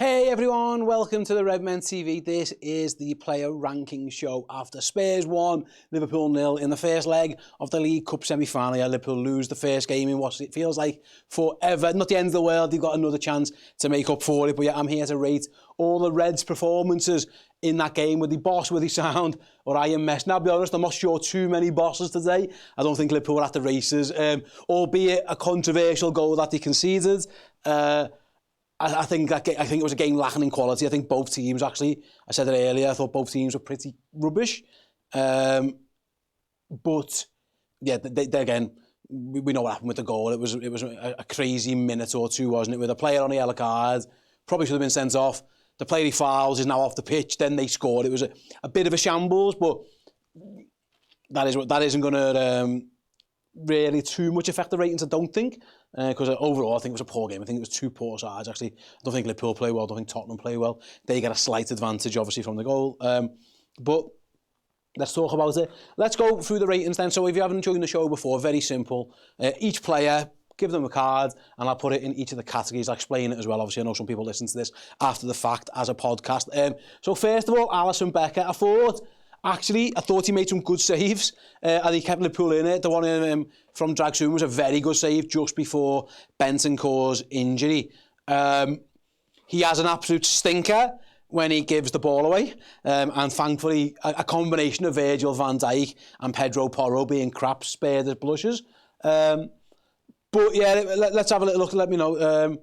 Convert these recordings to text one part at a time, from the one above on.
Hey everyone, welcome to the Redmen TV. This is the player ranking show after Spurs 1, Liverpool 0 in the first leg of the League Cup semi-final. Yeah, Liverpool lose the first game in what it feels like forever. Not the end of the world, they've got another chance to make up for it. But yeah, I'm here to rate all the Reds' performances in that game. Were they boss, were they sound, or I am mess? Now, to be honest, I'm not sure too many bosses today. I don't think Liverpool were at the races, albeit a controversial goal that they conceded. I think it was a game lacking in quality. I think both teams, actually, I said it earlier, I thought both teams were pretty rubbish. But, yeah, they again, we know what happened with the goal. It was a crazy minute or two, wasn't it, with a player on a yellow card, probably should have been sent off. The player he fouls is now off the pitch, then they scored. It was a bit of a shambles, but that isn't going to really too much affect the ratings, I don't think. Because overall, I think it was a poor game. I think it was two poor sides, actually. I don't think Liverpool play well. I don't think Tottenham play well. They get a slight advantage, obviously, from the goal. But let's talk about it. Let's go through the ratings then. So if you haven't joined the show before, very simple. Each player, give them a card, and I'll put it in each of the categories. I'll explain it as well. Obviously, I know some people listen to this after the fact as a podcast. So first of all, Alisson Becker. I thought he made some good saves, and he kept Liverpool in it. The one from Dragsoon was a very good save just before Bentancur's injury. He has an absolute stinker when he gives the ball away, and thankfully a combination of Virgil van Dijk and Pedro Porro being crap spared his blushes. But yeah, let's have a little look. Let me know.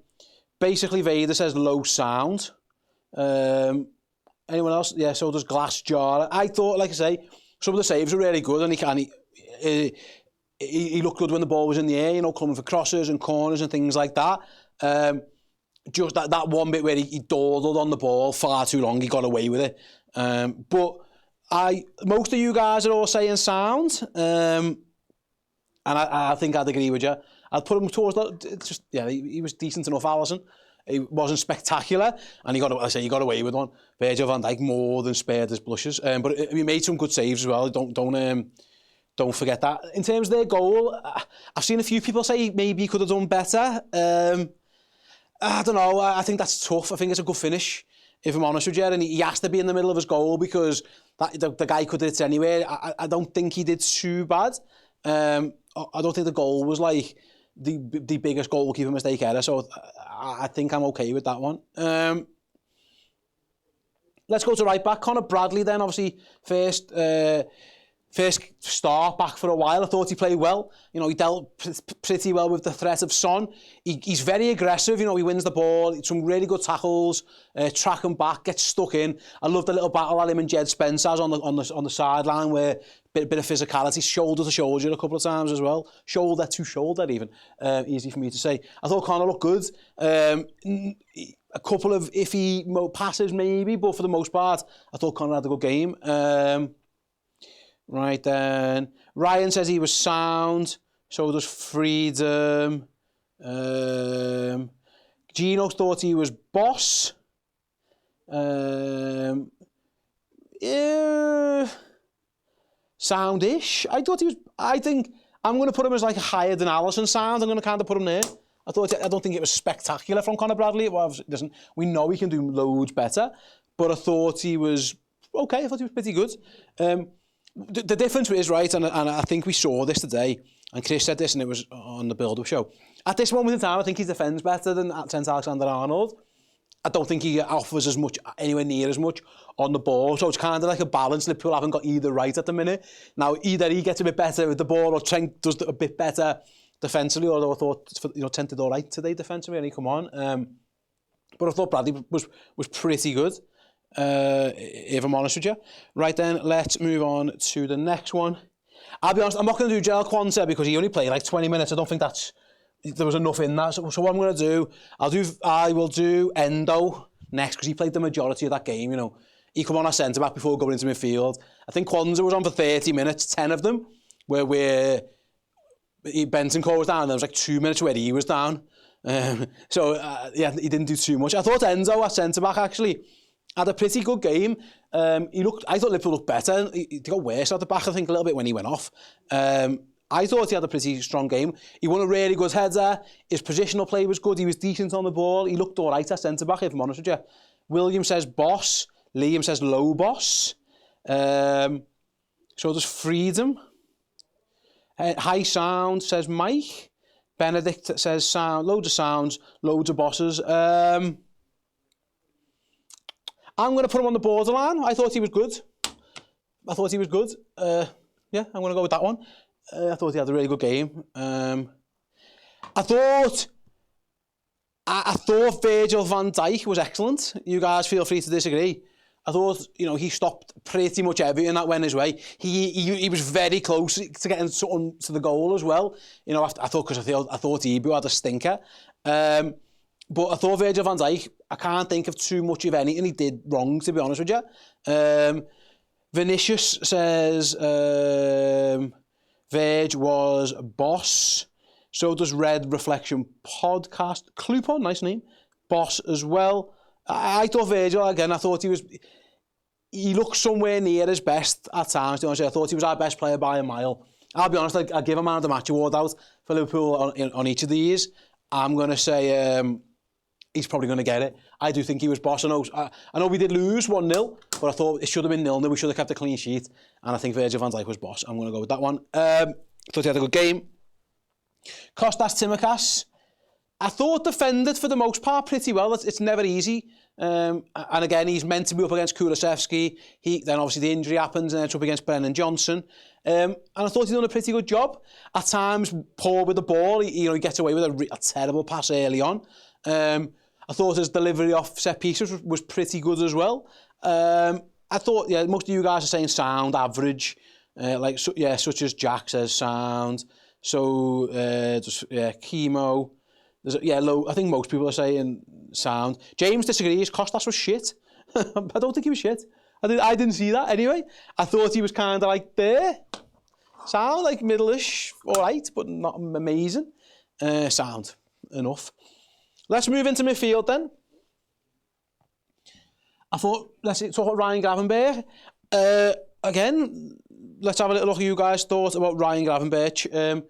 Basically, Vader says low sound. Anyone else? Yeah, so does Glass Jar. I thought, like I say, some of the saves were really good, and he looked good when the ball was in the air, coming for crosses and corners and things like that. Just that one bit where he dawdled on the ball far too long, he got away with it. But most of you guys are all saying sound, and I think I'd agree with you. I'd put him towards he was decent enough, Alisson. He wasn't spectacular, and he got away with one. Virgil van Dijk more than spared his blushes, but he made some good saves as well. Don't forget that. In terms of their goal, I've seen a few people say maybe he could have done better. I don't know. I think that's tough. I think it's a good finish, if I'm honest with you. And he has to be in the middle of his goal because the guy could hit it anywhere. I don't think he did too bad. I don't think the goal was like the biggest goalkeeper mistake ever. So I think I'm okay with that one. Let's go to right back. Conor Bradley then, obviously, first start back for a while. I thought he played well. He dealt pretty well with the threat of Son. He's very aggressive. He wins the ball. Some really good tackles. Track him back, gets stuck in. I love the little battle that him and Jed Spence has on the sideline where bit of physicality, shoulder to shoulder a couple of times as well. Shoulder to shoulder even. Easy for me to say. I thought Conor looked good. A couple of iffy passes maybe, but for the most part, I thought Conor had a good game. Right then. Ryan says he was sound. So does Freedom. Gino thought he was boss. Soundish. I think I'm going to put him as like higher than Alisson sound. I'm going to kind of put him there. I don't think it was spectacular from Conor Bradley. We know he can do loads better, but I thought he was okay. I thought he was pretty good. The difference is, right, and I think we saw this today, and Chris said this, and it was on the build-up show. At this moment in time, I think he defends better than Trent Alexander-Arnold. I don't think he offers as much, anywhere near as much on the ball, so it's kind of like a balance. Liverpool haven't got either right at the minute. Now, either he gets a bit better with the ball, or Trent does a bit better defensively, although I thought Trent did all right today defensively, and he come on. But I thought Bradley was pretty good. If I'm honest with you. Right then, let's move on to the next one. I'll be honest, I'm not going to do Joel Quansah because he only played like 20 minutes. I don't think there was enough in that. So what I'm going to do, I will do Endo next because he played the majority of that game. He come on as centre-back before going into midfield. I think Quansah was on for 30 minutes, 10 of them, where Bentancur was down, and there was like 2 minutes where he was down. Yeah, he didn't do too much. I thought Enzo at centre-back actually had a pretty good game. I thought Liverpool looked better. He got worse at the back, I think, a little bit when he went off. I thought he had a pretty strong game. He won a really good header. His positional play was good. He was decent on the ball. He looked all right at centre-back, if I'm honest with you. William says boss. Liam says low boss. So does Freedom. High sound says Mike. Benedict says sound. Loads of sounds. Loads of bosses. I'm going to put him on the borderline. I thought he was good. Yeah, I'm going to go with that one. I thought he had a really good game. I thought Virgil van Dijk was excellent. You guys feel free to disagree. I thought, he stopped pretty much everything that went his way. He was very close to getting something to the goal as well. I thought Ibu had a stinker. But I thought Virgil van Dijk, I can't think of too much of anything he did wrong, to be honest with you. Vinicius says Virg was boss. So does Red Reflection Podcast. Clupon, nice name. Boss as well. I thought Virgil, again, he looked somewhere near his best at times. I thought he was our best player by a mile. I'll be honest, I give him Man of the Match award out for Liverpool on each of these. I'm going to say he's probably going to get it. I do think he was boss. I know we did lose 1-0, but I thought it should have been 0-0. We should have kept a clean sheet. And I think Virgil van Dijk was boss. I'm going to go with that one. Thought he had a good game. Kostas Tsimikas. I thought defended for the most part pretty well. It's never easy. And again, he's meant to be up against Kulusevski. Then obviously the injury happens and it's up against Brennan Johnson. And I thought he'd done a pretty good job. At times, poor with the ball. He gets away with a terrible pass early on. I thought his delivery off set pieces was pretty good as well. I thought, most of you guys are saying sound, average. Such as Jack says sound. So, Chemo. Low. I think most people are saying sound. James disagrees. Kostas was shit. I don't think he was shit. I didn't see that anyway. I thought he was kind of like there. Sound, like middle-ish. All right, but not amazing. Sound. Enough. Let's move into midfield then. I thought, let's talk about Ryan Gravenberch. Again, let's have a little look at you guys' thoughts about Ryan Gravenberch.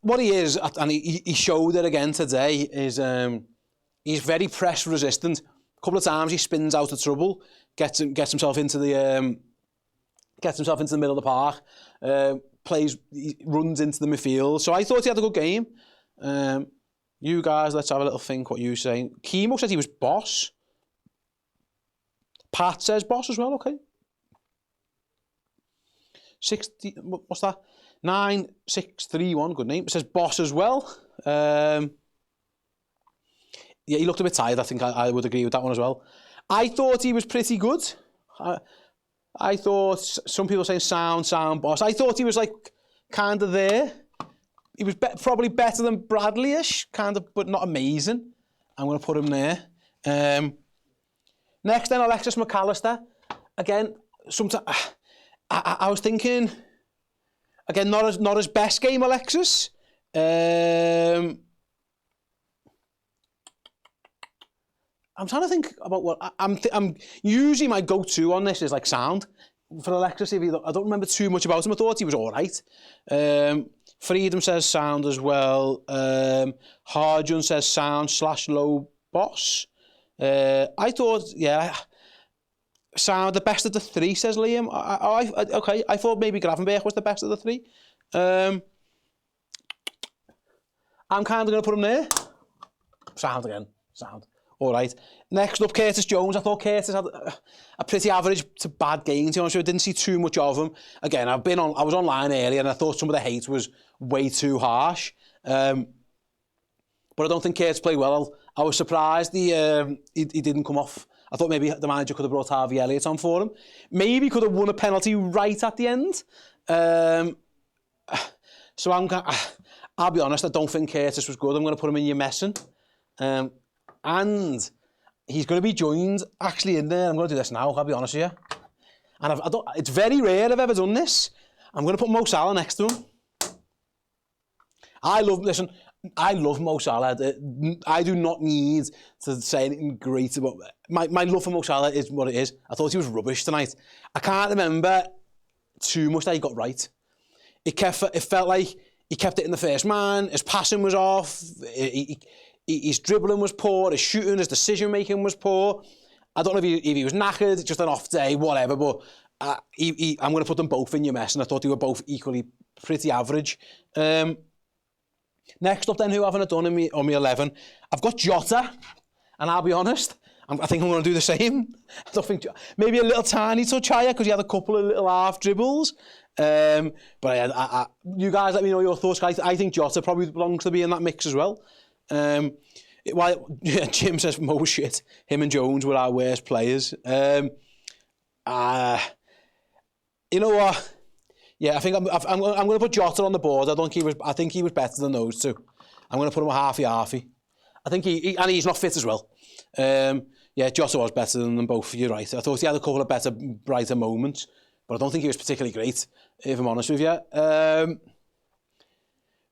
What he is, and he showed it again today, is he's very press resistant. A couple of times he spins out of trouble, gets himself into the middle of the park, runs into the midfield. So I thought he had a good game. You guys, let's have a little think what you're saying. Chemo said he was boss. Pat says boss as well, okay. 60, what's that? 9631, good name. It says boss as well. He looked a bit tired. I think I would agree with that one as well. I thought he was pretty good. I thought some people saying sound boss. I thought he was like kind of there. He was probably better than Bradley-ish, kind of, but not amazing. I'm going to put him there. Next then, Alexis McAllister. Again, sometimes I was thinking. Again, not his best game, Alexis. I'm trying to think about what I'm usually my go-to on this is like sound for Alexis. I don't remember too much about him. I thought he was all right. Freedom says sound as well. Harjun says sound / low boss. I thought, sound the best of the three, says Liam. Okay, I thought maybe Gravenberch was the best of the three. I'm kind of going to put him there. Sound again. Sound. All right. Next up, Curtis Jones. I thought Curtis had a pretty average to bad game. To be honest with you, I didn't see too much of him. Again, I was online earlier and I thought some of the hate was way too harsh. But I don't think Curtis played well. I was surprised he didn't come off. I thought maybe the manager could have brought Harvey Elliott on for him. Maybe could have won a penalty right at the end. So I'll be honest, I don't think Curtis was good. I'm going to put him in your messing. And he's going to be joined actually in there. I'm going to do this now, I'll be honest with you. And it's very rare I've ever done this. I'm going to put Mo Salah next to him. I love Mo Salah. I do not need to say anything great about it. My love for Mo Salah is what it is. I thought he was rubbish tonight. I can't remember too much that he got right. it felt like he kept it in the first man, his passing was off, his dribbling was poor, his shooting, his decision-making was poor. I don't know if he was knackered, just an off day, whatever, but I'm going to put them both in your mess, and I thought they were both equally pretty average. Next up then, who haven't I done on my 11? I've got Jota, and I'll be honest, I think I'm going to do the same. I don't think, maybe a little tiny touch higher, because he had a couple of little half dribbles. But you guys let me know your thoughts. I think Jota probably belongs to be in that mix as well. Jim says Mo shit. Him and Jones were our worst players. You know what? Yeah, I think I'm going to put Jota on the board. I think he was better than those two. I'm going to put him a halfy. I think and he's not fit as well. Yeah, Jota was better than them both. You're right. I thought he had a couple of better, brighter moments, but I don't think he was particularly great, if I'm honest with you.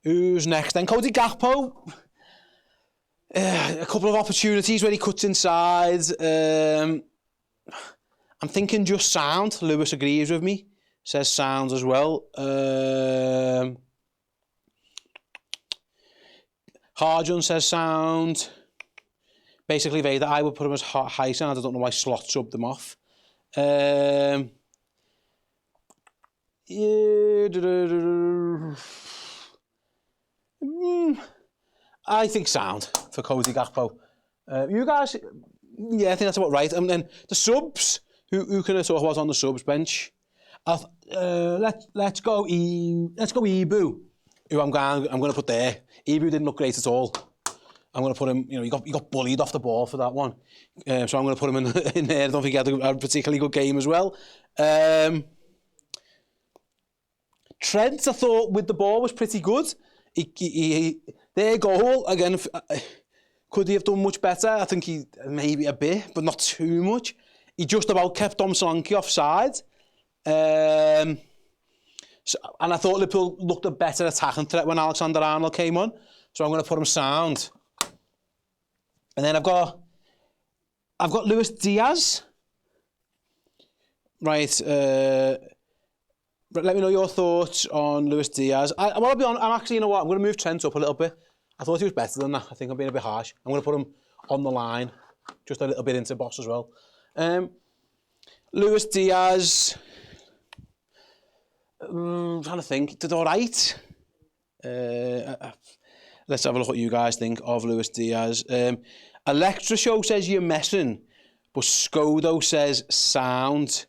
Who's next then? Cody Gakpo. A couple of opportunities where he cuts inside. I'm thinking just sound. Lewis agrees with me. Says sound as well. Harjun says sound. Basically, Vader, I would put him as high sound. I don't know why Slot subbed them off. I think sound for Cody Gakpo. You guys, yeah, I think that's about right. And then the subs, who can I talk about on the subs bench? Let's go Ibu, who I'm going to put there. Ibu didn't look great at all. I'm going to put him, he got bullied off the ball for that one. So I'm going to put him in there. I don't think he had a particularly good game as well. Trent, I thought, with the ball was pretty good. Their goal, again, could he have done much better? I think he, maybe a bit, but not too much. He just about kept Dom Solanke offside. And I thought Liverpool looked a better attacking threat when Alexander-Arnold came on. So I'm going to put him sound. And then I've got Luis Diaz. Right. Let me know your thoughts on Luis Diaz. I'll be honest, I'm actually, you know what, I'm going to move Trent up a little bit. I thought he was better than that. I think I'm being a bit harsh. I'm going to put him on the line, just a little bit into boss as well. Luis Diaz, I'm trying to think, did all right. Let's have a look what you guys think of Luis Diaz. Electra Show says you're messing, but Skodo says sound.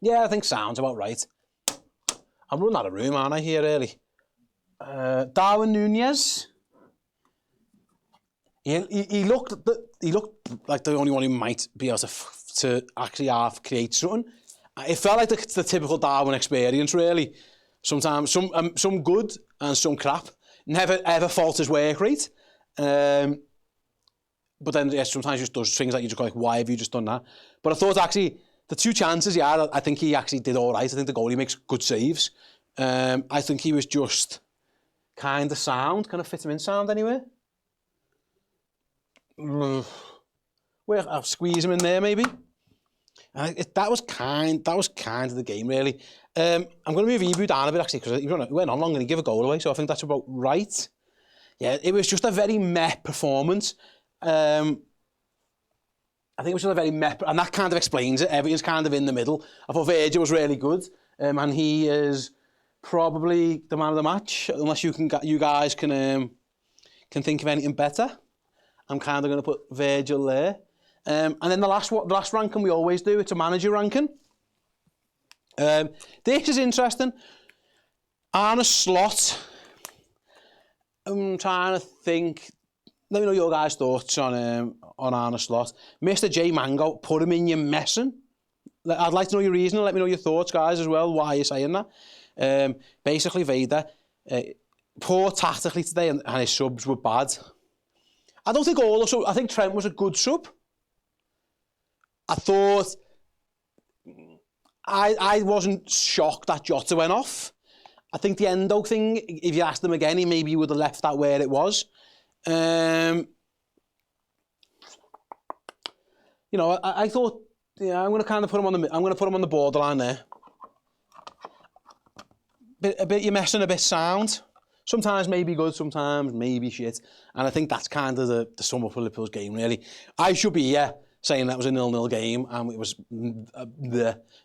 Yeah, I think sound's about right. I'm running out of room, aren't I, here, really? Darwin Núñez. He looked like the only one who might be able to actually create something. It felt like the typical Darwin experience, really. Sometimes some good and some crap. Never ever fault his work rate. But then yes, sometimes he just does things like you just go like, why have you just done that? But I thought actually the two chances he had, I think he actually did all right. I think the goalie makes good saves. I think he was just kind of sound, kind of fit him in sound anyway. Well, I'll squeeze him in there maybe. That was kind of the game really. I'm going to move Ibu down a bit actually because he went on long and he gave a goal away, so I think that's about right. Yeah, it was just a very meh performance. I think it was just a very meh, and that kind of explains it. Everything's kind of in the middle. I thought Virgil was really good, and he is probably the man of the match, unless you guys can think of anything better. I'm kind of going to put Virgil there. And then the last ranking we always do, it's a manager ranking. This is interesting. Arne Slot. I'm trying to think. Let me know your guys' thoughts on Arne Slot. Mr. J Mango, put him in your messing. I'd like to know your reason. Let me know your thoughts, guys, as well. Why you're saying that. Basically, Vader, poor tactically today, and his subs were bad. I don't think all the subs. I think Trent was a good sub. I thought I wasn't shocked that Jota went off. I think the Endo thing, if you asked him again, he maybe would have left that where it was. I thought Yeah, I'm going to kind of put him on the. I'm going to put him on the borderline there. A bit you're messing, a bit sound. Sometimes maybe good, sometimes maybe shit. And I think that's kind of the sum up of Liverpool's game, really. I should be here saying that was a 0-0 game, and it was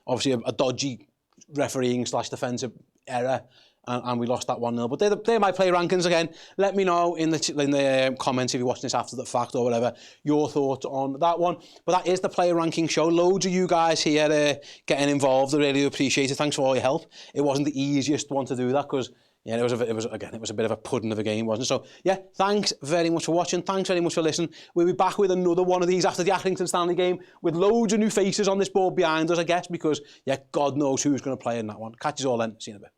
obviously a dodgy refereeing / defensive error, and we lost that 1-0. But they're my play rankings again. Let me know in the comments if you're watching this after the fact or whatever, your thoughts on that one. But that is the player ranking show. Loads of you guys here getting involved. I really appreciate it. Thanks for all your help. It wasn't the easiest one to do that because yeah, it was a bit of a pudding of a game, wasn't it? So yeah, thanks very much for watching. Thanks very much for listening. We'll be back with another one of these after the Accrington Stanley game with loads of new faces on this board behind us, I guess, because yeah, God knows who's going to play in that one. Catch you all then. See you in a bit.